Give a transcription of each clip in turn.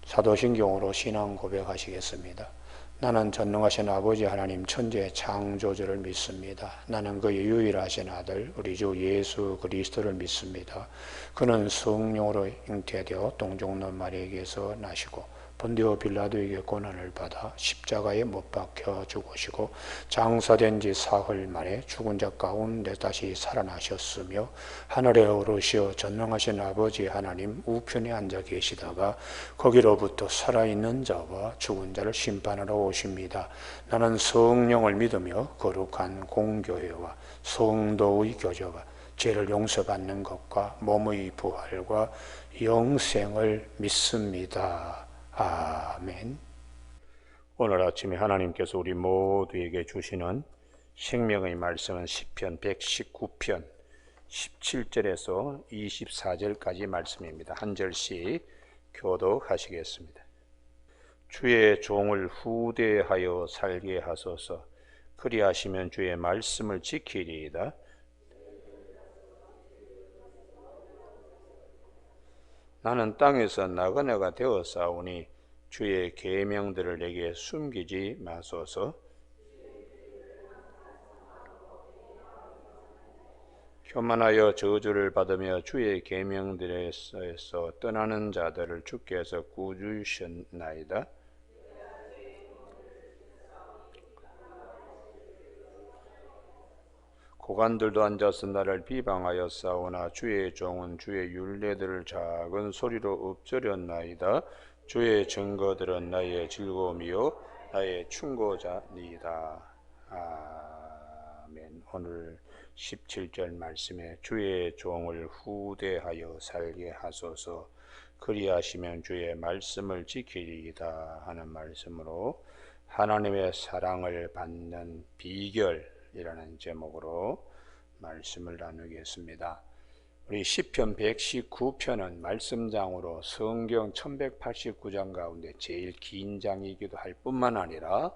사도신경으로 신앙 고백하시겠습니다. 나는 전능하신 아버지 하나님 천지의 창조주를 믿습니다. 나는 그의 유일하신 아들 우리 주 예수 그리스도를 믿습니다. 그는 성령으로 잉태되어 동정녀 마리아에게서 나시고 본디오 빌라도에게 고난을 받아 십자가에 못 박혀 죽으시고 장사된 지 사흘 만에 죽은 자 가운데 다시 살아나셨으며 하늘에 오르시어 전능하신 아버지 하나님 우편에 앉아 계시다가 거기로부터 살아있는 자와 죽은 자를 심판하러 오십니다. 나는 성령을 믿으며 거룩한 공교회와 성도의 교제와 죄를 용서받는 것과 몸의 부활과 영생을 믿습니다. 아멘. 오늘 아침에 하나님께서 우리 모두에게 주시는 생명의 말씀은 시편 119편 17절에서 24절까지 말씀입니다. 한 절씩 교독하시겠습니다. 주의 종을 후대하여 살게 하소서. 그리하시면 주의 말씀을 지키리이다. 나는 땅에서 나그네가 되었사오니 주의 계명들을 내게 숨기지 마소서. 교만하여 저주를 받으며 주의 계명들에서 떠나는 자들을 주께서 꾸짖으셨나이다. 고관들도 앉아서 나를 비방하여 싸우나 주의 종은 주의 율례들을 작은 소리로 읊조렸나이다. 주의 증거들은 나의 즐거움이요 나의 충고자니이다. 아멘. 오늘 17절 말씀에 주의 종을 후대하여 살게 하소서. 그리하시면 주의 말씀을 지키리이다 하는 말씀으로 하나님의 사랑을 받는 비결이라는 제목으로 말씀을 나누겠습니다. 우리 시편 119편은 말씀장으로 성경 1189장 가운데 제일 긴 장이기도 할 뿐만 아니라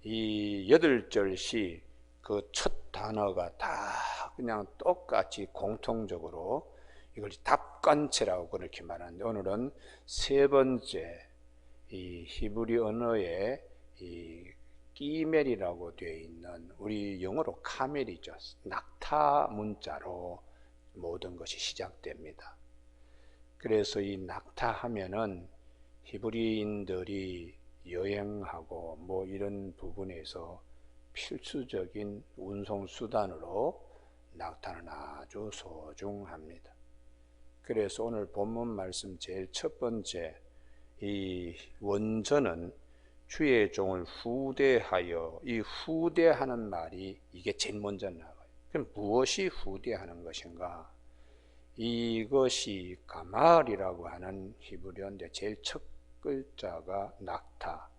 이 8절씩 그 첫 단어가 다 그냥 똑같이 공통적으로 이걸 답관체라고 그렇게 말하는데, 오늘은 세 번째 이 히브리 언어의 이 끼멜이라고 되어 있는, 우리 영어로 카멜이죠. 낙타 문자로 모든 것이 시작됩니다. 그래서 이 낙타 하면은 히브리인들이 여행하고 뭐 이런 부분에서 필수적인 운송수단으로 낙타는 아주 소중합니다. 그래서 오늘 본문 말씀 제일 첫 번째 이 원전은 주의 종을 후대하여, 이 후대하는 말이 이게 제일 먼저 나와요. 그럼 무엇이 후대하는 것인가? 이것이 가말이라고 하는 히브리어인데 제일 첫 글자가 낙타,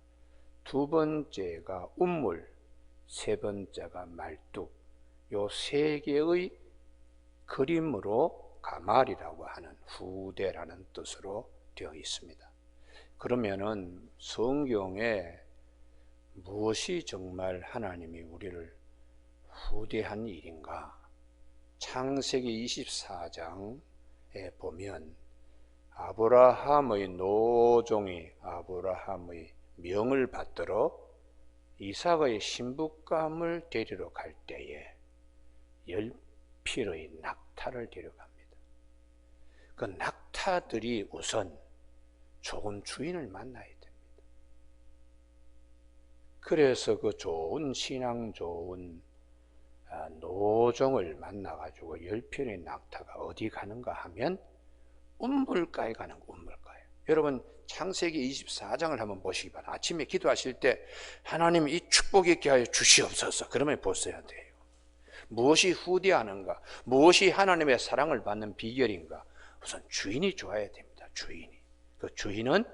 두 번째가 운물, 세 번째가 말뚝, 요 세 개의 그림으로 가말이라고 하는 후대라는 뜻으로 되어 있습니다. 그러면은 성경에 무엇이 정말 하나님이 우리를 후대한 일인가? 창세기 24장에 보면 아브라함의 노종이 아브라함의 명을 받들어 이삭의 신부감을 데리러 갈 때에 10필의 낙타를 데려갑니다. 그 낙타들이 우선 좋은 주인을 만나야 됩니다. 그래서 그 좋은 신앙 좋은 노종을 만나가지고 10필의 낙타가 어디 가는가 하면 운물가에 가는 운물가에. 여러분 창세기 24장을 한번 보시기 바랍니다. 아침에 기도하실 때 하나님 이 축복 있게 하여 주시옵소서, 그러면 보셔야 돼요. 무엇이 후대하는가, 무엇이 하나님의 사랑을 받는 비결인가? 우선 주인이 좋아야 됩니다. 주인이. 그 주인은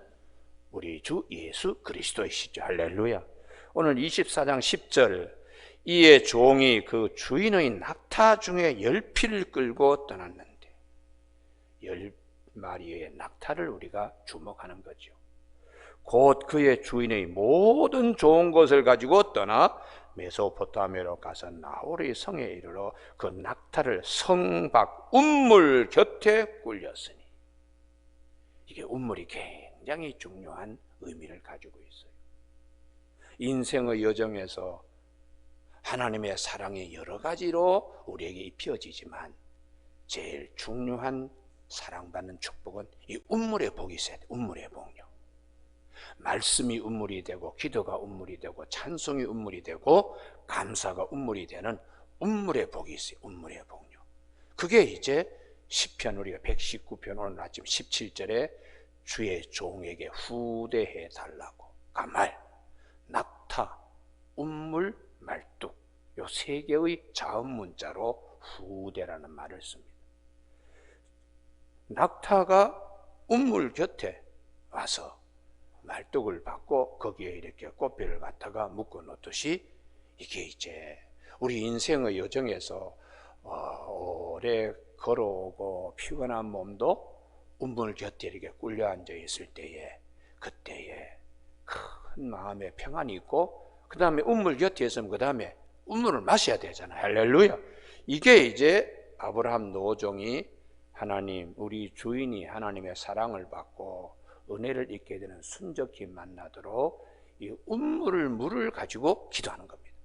우리 주 예수 그리스도이시죠. 할렐루야. 오늘 24장 10절, 이에 종이 그 주인의 낙타 중에 10필을 끌고 떠났는데, 10마리의 낙타를 우리가 주목하는 거죠. 곧 그의 주인의 모든 좋은 것을 가지고 떠나 메소포타미아로 가서 나홀의 성에 이르러 그 낙타를 성 밖 운물 곁에 꿀렸으니, 이게 운물이 굉장히 중요한 의미를 가지고 있어요. 인생의 여정에서 하나님의 사랑이 여러 가지로 우리에게 입혀지지만 제일 중요한 사랑받는 축복은 이 운물의 복이 있어야 돼. 운물의 복요. 말씀이 운물이 되고 기도가 운물이 되고 찬송이 운물이 되고 감사가 운물이 되는 운물의 복이 있어요. 운물의 복요. 그게 이제 시편 우리가 119편 오늘 아침 17절에 주의 종에게 후대해 달라고 가말, 낙타, 운물, 말뚝 요 세 개의 자음 문자로 후대라는 말을 씁니다. 낙타가 운물 곁에 와서 말뚝을 받고 거기에 이렇게 꽃비를 갖다가 묶어 놓듯이 이게 이제 우리 인생의 여정에서 오래 걸어오고 피곤한 몸도 운물 곁에 이렇게 꿀려 앉아 있을 때에 그때에 큰 마음의 평안이 있고 그 다음에 운물 곁에 있으면 그 다음에 운물을 마셔야 되잖아요. 할렐루야. 이게 이제 아브라함 노종이 하나님 우리 주인이 하나님의 사랑을 받고 은혜를 잊게 되는 순적히 만나도록 이 운물을 물을 가지고 기도하는 겁니다.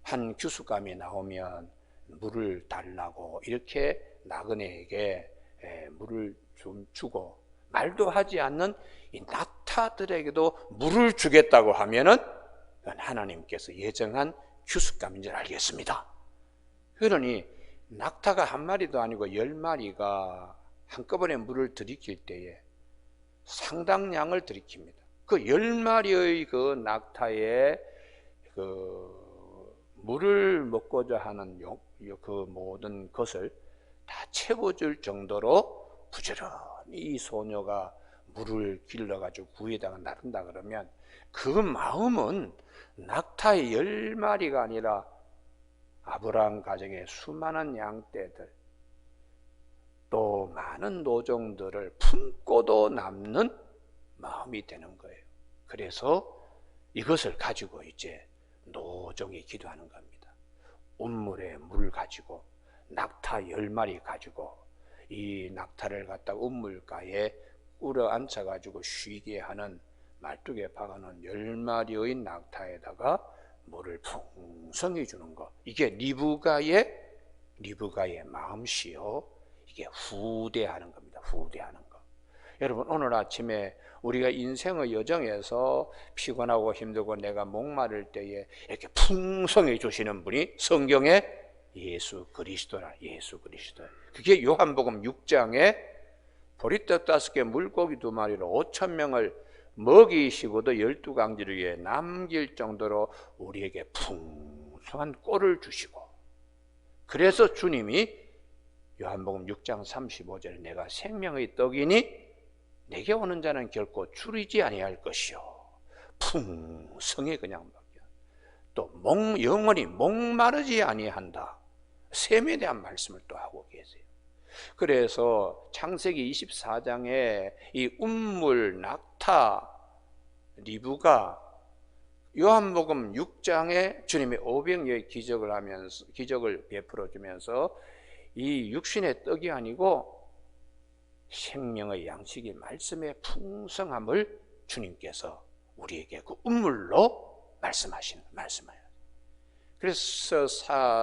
한 규수감이 나오면 물을 달라고 이렇게 나그네에게 물을 좀 주고 말도 하지 않는 이 낙타들에게도 물을 주겠다고 하면은 하나님께서 예정한 규수감인 줄 알겠습니다. 그러니 낙타가 한 마리도 아니고 10마리가 한꺼번에 물을 들이킬 때에 상당량을 들이킵니다. 그 10마리의 그 낙타에 그 물을 먹고자 하는 그 모든 것을 다 채워줄 정도로 부지런히 이 소녀가 물을 길러가지고 구에다가 나른다 그러면 그 마음은 낙타의 10마리가 아니라 아브라함 가정의 수많은 양떼들 또 많은 노종들을 품고도 남는 마음이 되는 거예요. 그래서 이것을 가지고 이제 노종이 기도하는 겁니다. 운물에 물 가지고 낙타 10마리 가지고 이 낙타를 갖다 운물가에 꿇어 앉혀가지고 쉬게 하는 말뚝에 박아놓은 10마리의 낙타에다가 물을 풍성히 주는 것, 이게 리브가의 마음씨요. 이게 후대하는 겁니다. 후대하는 것. 여러분 오늘 아침에 우리가 인생의 여정에서 피곤하고 힘들고 내가 목마를 때에 이렇게 풍성히 주시는 분이 성경에 예수 그리스도라. 예수 그리스도. 그게 요한복음 6장에 보리떡 5개 물고기 2마리로 5,000명을 먹이시고도 12강질 위에 남길 정도로 우리에게 풍성한 꼴을 주시고, 그래서 주님이 요한복음 6장 35절에 내가 생명의 떡이니 내게 오는 자는 결코 줄이지 아니할 것이요 풍성히 그냥 먹여 또 영원히 목마르지 아니한다. 셈에 대한 말씀을 또 하고 계세요. 그래서 창세기 24장에 이 운물, 낙타, 리브가 요한복음 6장에 주님이 오병이어의 기적을 베풀어 주면서 이 육신의 떡이 아니고 생명의 양식이 말씀의 풍성함을 주님께서 우리에게 그 운물로 말씀해요. 그래서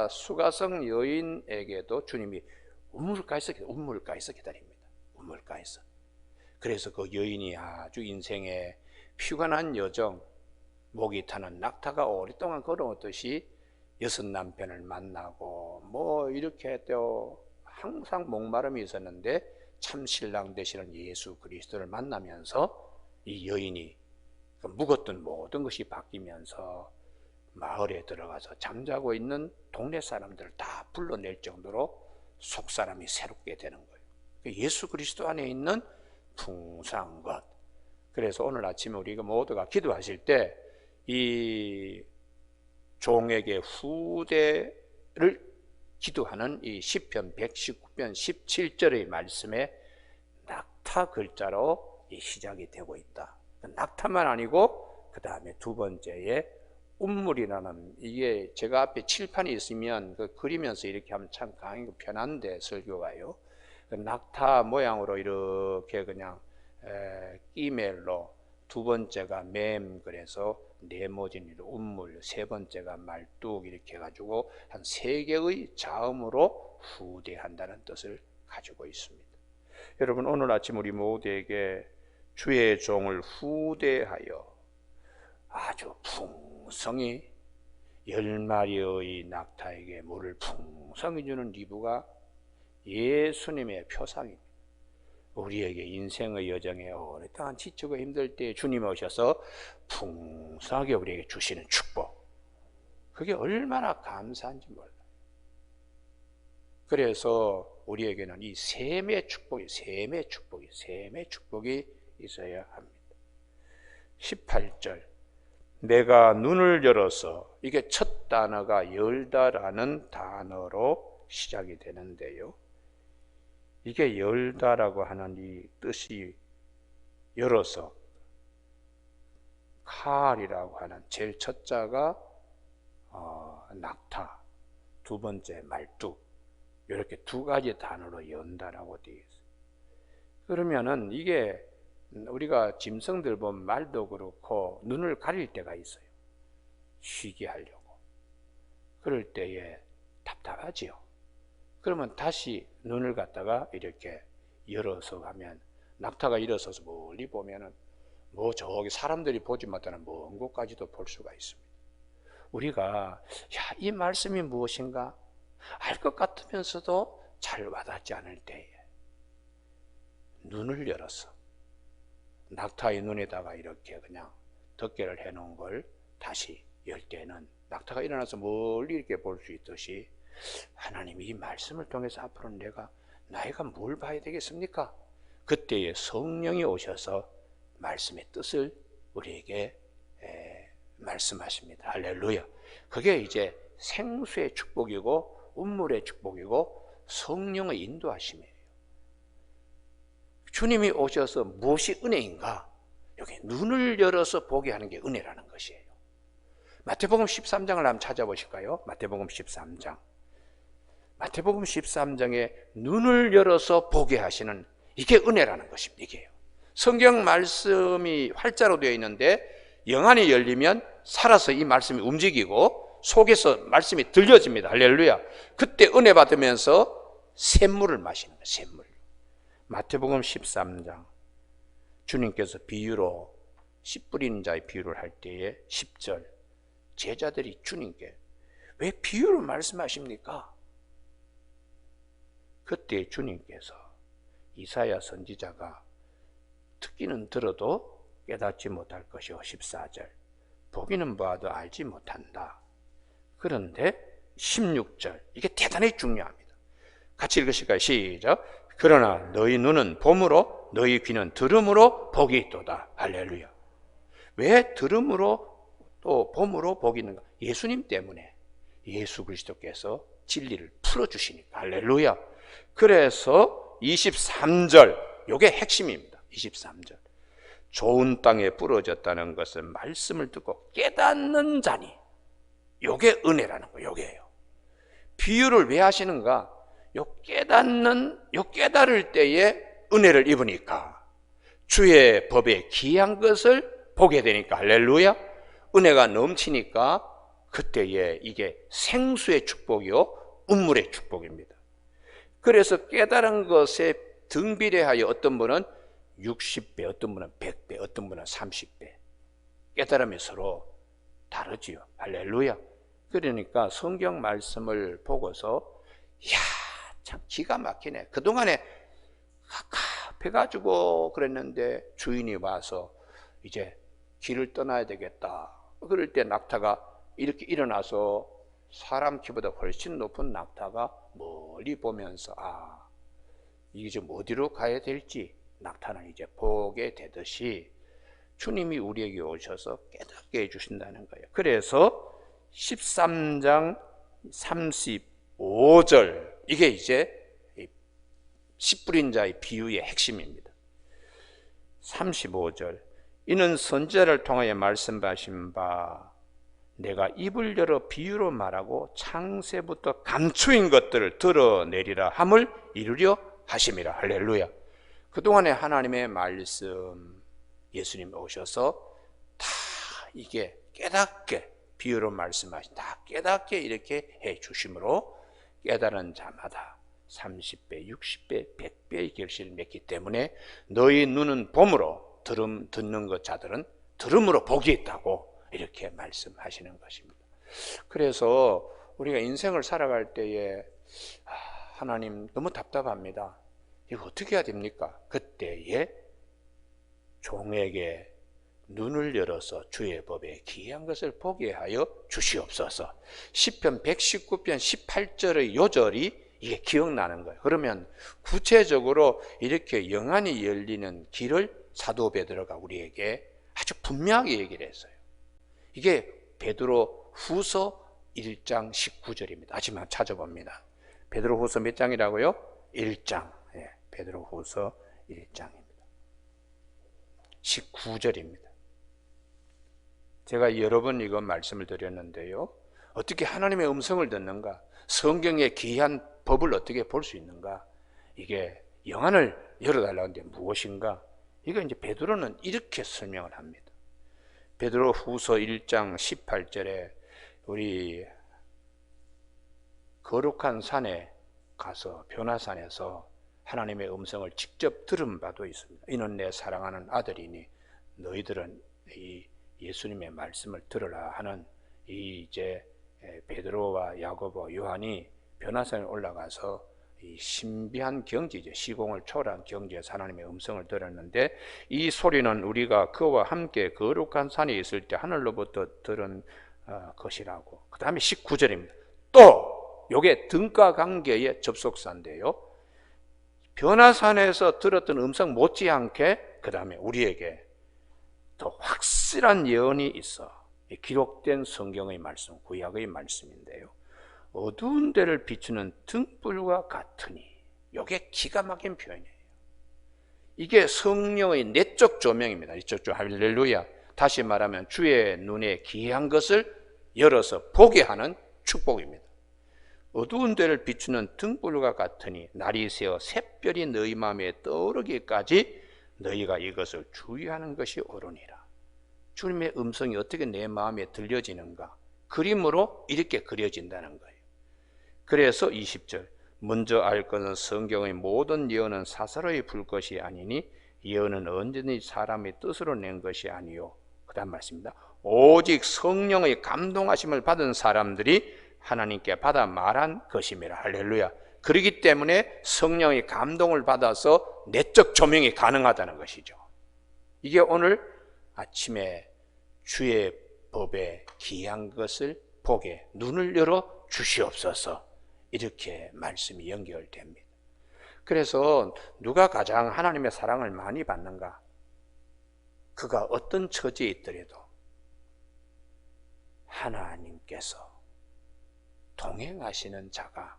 수가성 여인에게도 주님이 운물가에서 기다립니다. 운물가에서. 그래서 그 여인이 아주 인생의 피곤한 여정, 목이 타는 낙타가 오랫동안 걸어오듯이 6 남편을 만나고 뭐 이렇게 또 항상 목마름이 있었는데 참 신랑 되시는 예수 그리스도를 만나면서 이 여인이 묵었던 모든 것이 바뀌면서 마을에 들어가서 잠자고 있는 동네 사람들을 다 불러낼 정도로 속사람이 새롭게 되는 거예요. 예수 그리스도 안에 있는 풍성한 것. 그래서 오늘 아침에 우리가 모두가 기도하실 때 이 종에게 후대를 기도하는 이 시편 119편 17절의 말씀에 낙타 글자로 시작이 되고 있다. 낙타만 아니고 그 다음에 두 번째에 운물이라는, 이게 제가 앞에 칠판이 있으면 그 그리면서 이렇게 하면 참 강하고 편한데 설교가요. 그 낙타 모양으로 이렇게 그냥 끼멜로, 두 번째가 맴, 그래서 네모진이로 운물, 세 번째가 말뚝, 이렇게 해가지고 한 3개의 자음으로 후대한다는 뜻을 가지고 있습니다. 여러분, 오늘 아침 우리 모두에게 주의 종을 후대하여 아주 풍성히 10마리의 낙타에게 물을 풍성히 주는 리브가 예수님의 표상입니다. 우리에게 인생의 여정에 오랫동안 지치고 힘들 때 주님 오셔서 풍성하게 우리에게 주시는 축복, 그게 얼마나 감사한지 몰라요. 그래서 우리에게는 이 셈의 축복이 있어야 합니다. 18절, 내가 눈을 열어서, 이게 첫 단어가 열다라는 단어로 시작이 되는데요, 이게 열다라고 하는 이 뜻이 열어서, 칼이라고 하는 제일 첫 자가 낙타, 두 번째 말뚝, 이렇게 두 가지 단어로 연다라고 되어 있어요. 그러면은 이게 우리가 짐승들 보면 말도 그렇고 눈을 가릴 때가 있어요. 쉬게 하려고. 그럴 때에 답답하지요. 그러면 다시 눈을 갖다가 이렇게 열어서 가면, 낙타가 일어서서 멀리 보면은 뭐 저기 사람들이 보지 못하는 먼 곳까지도 볼 수가 있습니다. 우리가 이 말씀이 무엇인가 알 것 같으면서도 잘 와닿지 않을 때에 눈을 열어서 낙타의 눈에다가 이렇게 그냥 덮개를 해놓은 걸 다시 열 때는 낙타가 일어나서 멀리 이렇게 볼 수 있듯이, 하나님이 이 말씀을 통해서 앞으로 나이가 뭘 봐야 되겠습니까? 그때에 성령이 오셔서 말씀의 뜻을 우리에게 말씀하십니다. 할렐루야. 그게 이제 생수의 축복이고 운물의 축복이고 성령의 인도하심이에요. 주님이 오셔서 무엇이 은혜인가? 여기 눈을 열어서 보게 하는 게 은혜라는 것이에요. 마태복음 13장을 한번 찾아보실까요? 마태복음 13장. 마태복음 13장에 눈을 열어서 보게 하시는, 이게 은혜라는 것입니다. 이게요. 성경 말씀이 활자로 되어 있는데 영안이 열리면 살아서 이 말씀이 움직이고 속에서 말씀이 들려집니다. 할렐루야. 그때 은혜 받으면서 샘물을 마시는 거예요. 샘물. 마태복음 13장, 주님께서 비유로 씨 뿌리는 자의 비유를 할 때에 10절, 제자들이 주님께 왜 비유로 말씀하십니까? 그때 주님께서, 이사야 선지자가 듣기는 들어도 깨닫지 못할 것이요 14절, 보기는 보아도 알지 못한다. 그런데 16절, 이게 대단히 중요합니다. 같이 읽으실까요? 시작. 그러나 너희 눈은 봄으로, 너희 귀는 들음으로 복이 있도다. 할렐루야. 왜 들음으로 또 봄으로 복이 있는가? 예수님 때문에. 예수 그리스도께서 진리를 풀어주시니까. 할렐루야. 그래서 23절, 요게 핵심입니다. 23절. 좋은 땅에 부러졌다는 것은 말씀을 듣고 깨닫는 자니, 요게 은혜라는 거예요. 요게요. 비유를 왜 하시는가? 요 깨달을 때에 은혜를 입으니까, 주의 법에 귀한 것을 보게 되니까. 할렐루야. 은혜가 넘치니까 그때에 이게 생수의 축복이요 운물의 축복입니다. 그래서 깨달은 것에 등비례하여 어떤 분은 60배, 어떤 분은 100배, 어떤 분은 30배 깨달음이 서로 다르지요. 할렐루야. 그러니까 성경 말씀을 보고서 이야, 참 기가 막히네. 그동안에 갑갑해가지고 그랬는데 주인이 와서 이제 길을 떠나야 되겠다. 그럴 때 낙타가 이렇게 일어나서 사람 키보다 훨씬 높은 낙타가 멀리 보면서 이게 좀 어디로 가야 될지 낙타는 이제 보게 되듯이 주님이 우리에게 오셔서 깨닫게 해주신다는 거예요. 그래서 13장 35절, 이게 이제 씨 뿌린 자의 비유의 핵심입니다. 35절, 이는 선지자를 통하여 말씀하신 바 내가 입을 열어 비유로 말하고 창세부터 감추인 것들을 드러내리라 함을 이루려 하심이라. 할렐루야. 그동안에 하나님의 말씀, 예수님 오셔서 다 이게 깨닫게, 비유로 말씀하신 다 깨닫게 이렇게 해 주심으로 깨달은 자마다 30배, 60배, 100배의 결실을 맺기 때문에 너희 눈은 봄으로 듣는 것 자들은 들음으로 복이 있다고 이렇게 말씀하시는 것입니다. 그래서 우리가 인생을 살아갈 때에 하나님 너무 답답합니다. 이거 어떻게 해야 됩니까? 그때에 종에게 눈을 열어서 주의 법에 기이한 것을 보게 하여 주시옵소서. 시편 119편 18절의 요절이 이게 기억나는 거예요. 그러면 구체적으로 이렇게 영안이 열리는 길을 사도 베드로가 우리에게 아주 분명하게 얘기를 했어요. 이게 베드로 후서 1장 19절입니다. 하지만 찾아봅니다. 베드로 후서 몇 장이라고요? 1장. 예, 베드로 후서 1장입니다. 19절입니다. 제가 여러 번 이거 말씀을 드렸는데요. 어떻게 하나님의 음성을 듣는가? 성경의 기이한 법을 어떻게 볼 수 있는가? 이게 영안을 열어달라고 하는데 무엇인가? 이거 이제 베드로는 이렇게 설명을 합니다. 베드로 후서 1장 18절에 우리 거룩한 산에 가서 변화산에서 하나님의 음성을 직접 들은 바도 있습니다. 이는 내 사랑하는 아들이니 너희들은 이 예수님의 말씀을 들으라 하는 이제 베드로와 야고보, 요한이 변화산에 올라가서 이 신비한 경지죠. 시공을 초월한 경지에서 하나님의 음성을 들었는데 이 소리는 우리가 그와 함께 거룩한 산에 있을 때 하늘로부터 들은 것이라고. 그 다음에 19절입니다. 또 요게 등가 관계의 접속사인데요. 변화산에서 들었던 음성 못지않게 그 다음에 우리에게 더 확실한 예언이 있어. 기록된 성경의 말씀, 구약의 말씀인데요. 어두운 데를 비추는 등불과 같으니 이게 기가 막힌 표현이에요. 이게 성령의 내적 조명입니다. 이쪽 조 할렐루야. 다시 말하면 주의 눈에 기이한 것을 열어서 보게 하는 축복입니다. 어두운 데를 비추는 등불과 같으니 날이 새어 샛별이 너희 마음에 떠오르기까지 너희가 이것을 주의하는 것이 옳으니라. 주님의 음성이 어떻게 내 마음에 들려지는가? 그림으로 이렇게 그려진다는 거예요. 그래서 20절 먼저 알 것은 성경의 모든 예언은 사사로이 불 것이 아니니 예언은 언제든지 사람의 뜻으로 낸 것이 아니요. 그 다음 말씀입니다. 오직 성령의 감동하심을 받은 사람들이 하나님께 받아 말한 것임이라. 할렐루야. 그렇기 때문에 성령의 감동을 받아서 내적 조명이 가능하다는 것이죠. 이게 오늘 아침에 주의 법에 기이한 것을 보게 눈을 열어 주시옵소서. 이렇게 말씀이 연결됩니다. 그래서 누가 가장 하나님의 사랑을 많이 받는가? 그가 어떤 처지에 있더라도 하나님께서 동행하시는 자가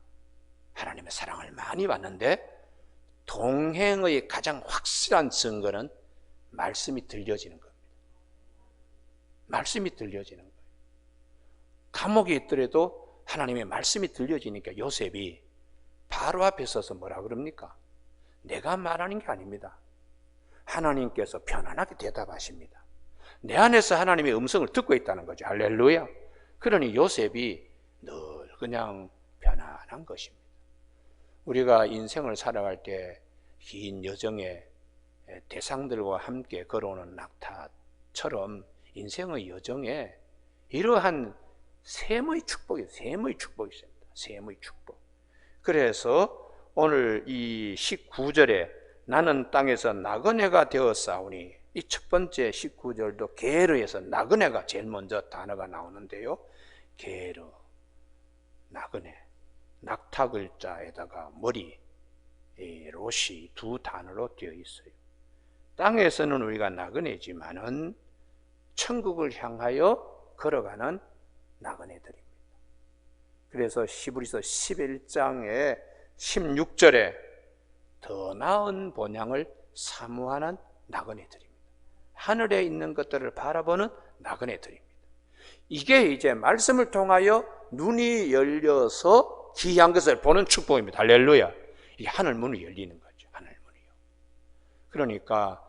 하나님의 사랑을 많이 받는데 동행의 가장 확실한 증거는 말씀이 들려지는 겁니다. 말씀이 들려지는 거예요. 감옥에 있더라도 하나님의 말씀이 들려지니까 요셉이 바로 앞에 서서 뭐라 그럽니까? 내가 말하는 게 아닙니다. 하나님께서 편안하게 대답하십니다. 내 안에서 하나님의 음성을 듣고 있다는 거죠. 할렐루야. 그러니 요셉이 늘 그냥 편안한 것입니다. 우리가 인생을 살아갈 때 긴 여정의 대상들과 함께 걸어오는 낙타처럼 인생의 여정에 이러한 셈의 축복이 있습니다. 셈의 축복. 그래서 오늘 이 19절에 나는 땅에서 나그네가 되었사오니 이 첫 번째 19절도 게르에서 나그네가 제일 먼저 단어가 나오는데요. 게르, 나그네, 낙타 글자에다가 머리, 롯이 두 단어로 되어 있어요. 땅에서는 우리가 나그네지만은 천국을 향하여 걸어가는 나그네들입니다. 그래서 히브리서 11장의 16절에 더 나은 본향을 사모하는 나그네들입니다. 하늘에 있는 것들을 바라보는 나그네들입니다. 이게 이제 말씀을 통하여 눈이 열려서 기이한 것을 보는 축복입니다. 할렐루야. 이게 하늘 문이 열리는 거죠. 하늘 문이요. 그러니까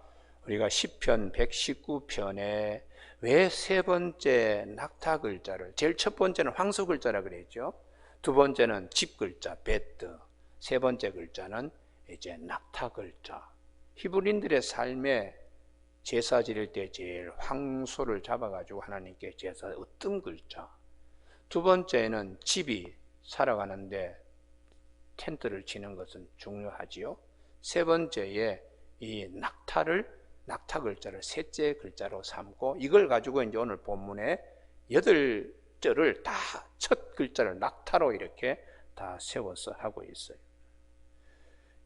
우리가 시편 119편에 왜 세 번째 낙타 글자를, 제일 첫 번째는 황소 글자라 그랬죠. 두 번째는 집 글자 베트, 세 번째 글자는 이제 낙타 글자. 히브리인들의 삶에 제사 지낼 때 제일 황소를 잡아가지고 하나님께 제사 으뜸 글자. 두 번째는 집이 살아가는데 텐트를 치는 것은 중요하지요. 세 번째에 이 낙타 글자를 셋째 글자로 삼고, 이걸 가지고 이제 오늘 본문에 8절을 다 첫 글자를 낙타로 이렇게 다 세워서 하고 있어요.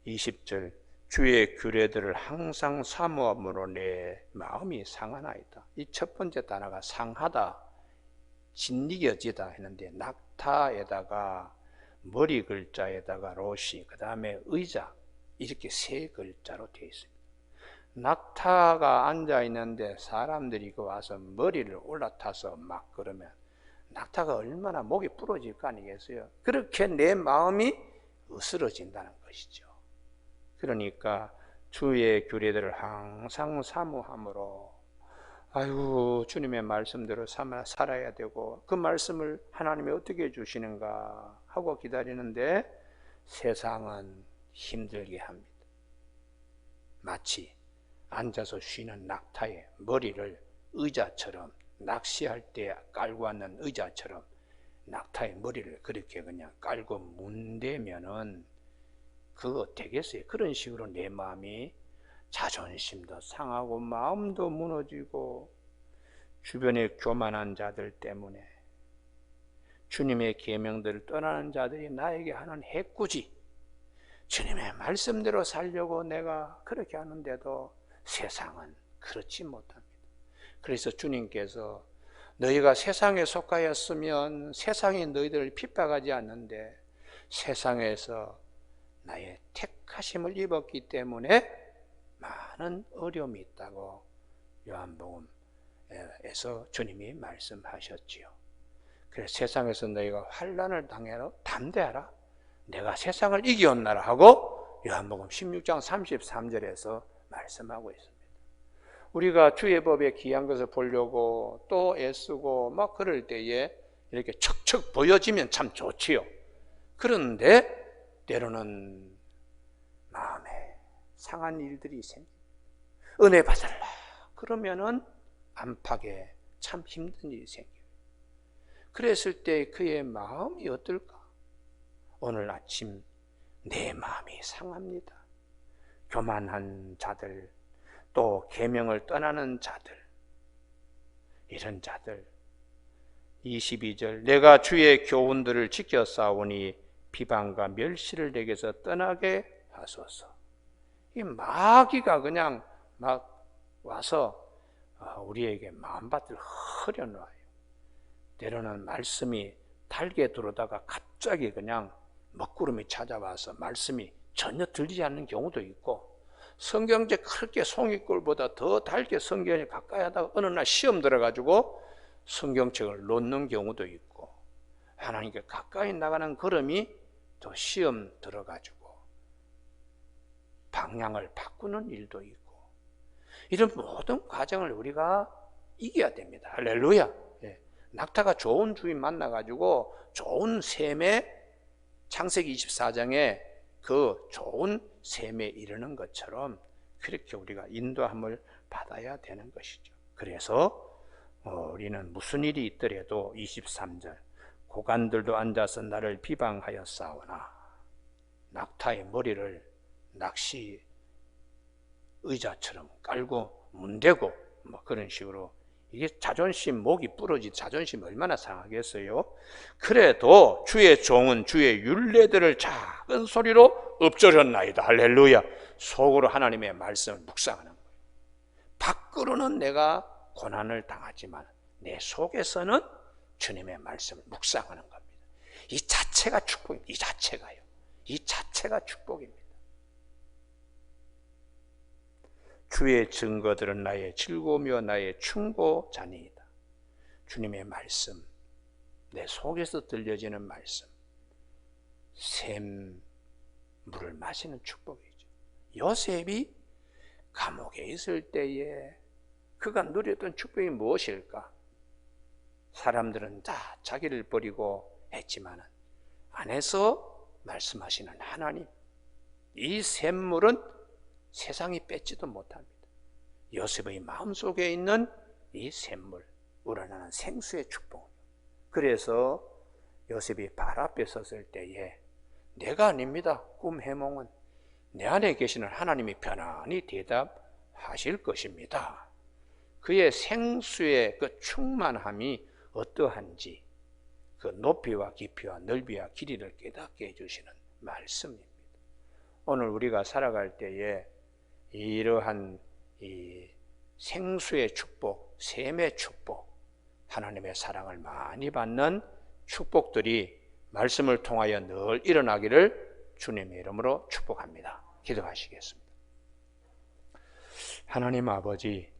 20절, 주의 규례들을 항상 사모함으로 내 마음이 상하나이다. 이 첫 번째 단어가 상하다, 짓이겨지다 했는데, 낙타에다가 머리 글자에다가 로시, 그 다음에 의자, 이렇게 세 글자로 되어 있습니다. 낙타가 앉아 있는데 사람들이 와서 머리를 올라타서 막 그러면 낙타가 얼마나 목이 부러질 거 아니겠어요? 그렇게 내 마음이 으스러진다는 것이죠. 그러니까 주의 규례들을 항상 사모함으로, 아이고 주님의 말씀대로 살아야 되고, 그 말씀을 하나님이 어떻게 주시는가 하고 기다리는데 세상은 힘들게 합니다. 마치 앉아서 쉬는 낙타의 머리를 의자처럼, 낚시할 때 깔고 앉는 의자처럼 낙타의 머리를 그렇게 그냥 깔고 문대면은 그거 되겠어요? 그런 식으로 내 마음이 자존심도 상하고 마음도 무너지고, 주변에 교만한 자들 때문에 주님의 계명들을 떠나는 자들이 나에게 하는 해꾸지, 주님의 말씀대로 살려고 내가 그렇게 하는데도 세상은 그렇지 못합니다. 그래서 주님께서 너희가 세상에 속하였으면 세상이 너희들을 핍박하지 않는데 세상에서 나의 택하심을 입었기 때문에 많은 어려움이 있다고 요한복음에서 주님이 말씀하셨지요. 그래서 세상에서 너희가 환난을 당해도 담대하라, 내가 세상을 이기었나라 하고 요한복음 16장 33절에서 말씀하고 있습니다. 우리가 주의 법에 귀한 것을 보려고 또 애쓰고 막 그럴 때에 이렇게 척척 보여지면 참 좋지요. 그런데 때로는 마음에 상한 일들이 생깁니다. 은혜 받으라 그러면은 안팎에 참 힘든 일이 생겨요. 그랬을 때 그의 마음이 어떨까? 오늘 아침 내 마음이 상합니다. 교만한 자들, 또 계명을 떠나는 자들, 이런 자들. 22절, 내가 주의 교훈들을 지켜 싸우니 비방과 멸시를 내게서 떠나게 하소서. 이 마귀가 그냥 막 와서 우리에게 마음밭을 흐려놔요. 때로는 말씀이 달게 들어오다가 갑자기 그냥 먹구름이 찾아와서 말씀이 전혀 들리지 않는 경우도 있고, 성경책 그렇게 송이꼴보다 더 달게 성경에 가까이 하다가 어느 날 시험 들어가지고 성경책을 놓는 경우도 있고, 하나님께 가까이 나가는 걸음이 또 시험 들어가지고 방향을 바꾸는 일도 있고, 이런 모든 과정을 우리가 이겨야 됩니다. 할렐루야. 낙타가 좋은 주인 만나가지고 좋은 셈에, 창세기 24장에 그 좋은 셈에 이르는 것처럼 그렇게 우리가 인도함을 받아야 되는 것이죠. 그래서 우리는 무슨 일이 있더라도 23절, 고관들도 앉아서 나를 비방하여 싸우나 낙타의 머리를 낚시 의자처럼 깔고 문대고 뭐 그런 식으로, 이게 자존심, 목이 부러지 자존심 얼마나 상하겠어요. 그래도 주의 종은 주의 율례들을 작은 소리로 읊조렸나이다. 할렐루야. 속으로 하나님의 말씀을 묵상하는 거예요. 밖으로는 내가 고난을 당하지만 내 속에서는 주님의 말씀을 묵상하는 겁니다. 이 자체가 축복입니다. 이 자체가요. 이 자체가 축복입니다. 주의 증거들은 나의 즐거우며 나의 충고자니이다. 주님의 말씀, 내 속에서 들려지는 말씀, 샘 물을 마시는 축복이죠. 요셉이 감옥에 있을 때에 그가 누렸던 축복이 무엇일까? 사람들은 다 자기를 버리고 했지만 안에서 말씀하시는 하나님, 이 샘물은 세상이 뺏지도 못합니다. 요셉의 마음속에 있는 이 샘물, 우러나는 생수의 축복. 그래서 요셉이 발 앞에 섰을 때에 내가 아닙니다. 꿈 해몽은 내 안에 계시는 하나님이 편안히 대답하실 것입니다. 그의 생수의 그 충만함이 어떠한지 그 높이와 깊이와 넓이와 길이를 깨닫게 해주시는 말씀입니다. 오늘 우리가 살아갈 때에 이러한 이 생수의 축복, 샘의 축복, 하나님의 사랑을 많이 받는 축복들이 말씀을 통하여 늘 일어나기를 주님의 이름으로 축복합니다. 기도하시겠습니다. 하나님 아버지,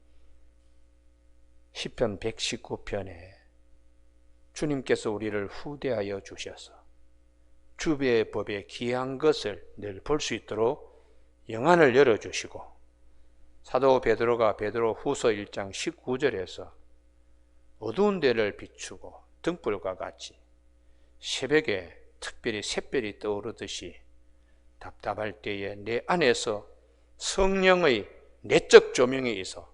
시편 119편에 주님께서 우리를 후대하여 주셔서 주의 법에 귀한 것을 늘 볼 수 있도록 영안을 열어주시고, 사도 베드로가 베드로 후서 1장 19절에서 어두운 데를 비추고 등불과 같이 새벽에 특별히 샛별이 떠오르듯이 답답할 때에 내 안에서 성령의 내적 조명이 있어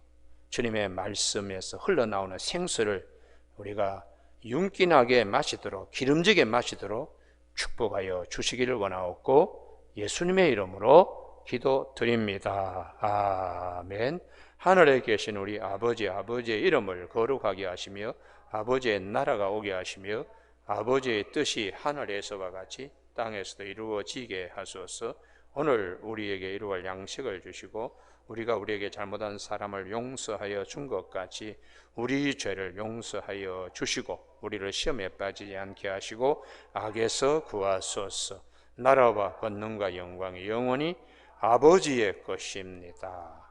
주님의 말씀에서 흘러나오는 생수를 우리가 윤기나게 마시도록, 기름지게 마시도록 축복하여 주시기를 원하옵고 예수님의 이름으로 기도드립니다. 아멘. 하늘에 계신 우리 아버지의 이름을 거룩하게 하시며 아버지의 나라가 오게 하시며 아버지의 뜻이 하늘에서와 같이 땅에서도 이루어지게 하소서. 오늘 우리에게 이루어갈 양식을 주시고 우리가 우리에게 잘못한 사람을 용서하여 준 것 같이 우리 죄를 용서하여 주시고 우리를 시험에 빠지지 않게 하시고 악에서 구하소서. 나라와 권능과 영광이 영원히 아버지의 것입니다.